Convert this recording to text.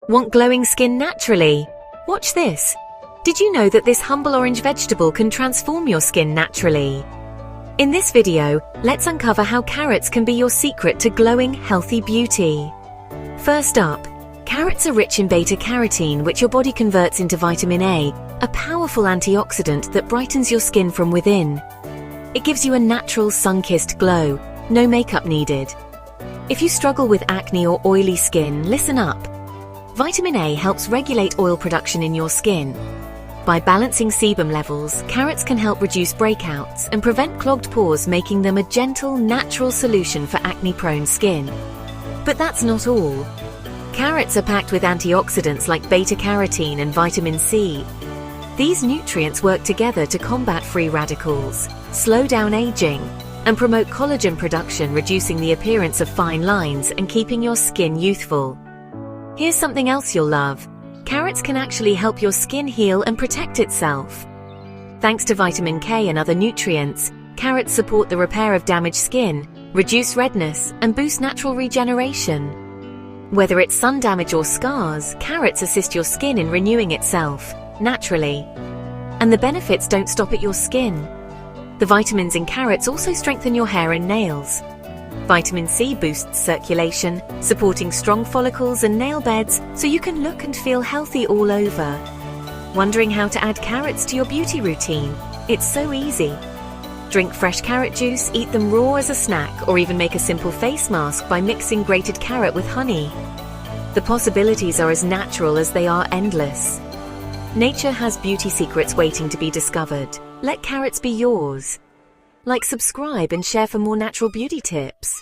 Want glowing skin naturally? Watch this. Did you know that this humble orange vegetable can transform your skin naturally? In this video, let's uncover how carrots can be your secret to glowing, healthy beauty. First up, carrots are rich in beta-carotene, which your body converts into vitamin A powerful antioxidant that brightens your skin from within. It gives you a natural sun-kissed glow, no makeup needed. If you struggle with acne or oily skin, listen up. Vitamin A helps regulate oil production in your skin. By balancing sebum levels, carrots can help reduce breakouts and prevent clogged pores, making them a gentle, natural solution for acne-prone skin. But that's not all. Carrots are packed with antioxidants like beta-carotene and vitamin C. These nutrients work together to combat free radicals, slow down aging, and promote collagen production, reducing the appearance of fine lines and keeping your skin youthful. Here's something else you'll love. Carrots can actually help your skin heal and protect itself. Thanks to vitamin K and other nutrients, carrots support the repair of damaged skin, reduce redness, and boost natural regeneration. Whether it's sun damage or scars, carrots assist your skin in renewing itself, naturally. And the benefits don't stop at your skin. The vitamins in carrots also strengthen your hair and nails. Vitamin C boosts circulation, supporting strong follicles and nail beds so you can look and feel healthy all over. Wondering how to add carrots to your beauty routine? It's so easy. Drink fresh carrot juice, eat them raw as a snack, or even make a simple face mask by mixing grated carrot with honey. The possibilities are as natural as they are endless. Nature has beauty secrets waiting to be discovered. Let carrots be yours. Like, subscribe, and share for more natural beauty tips.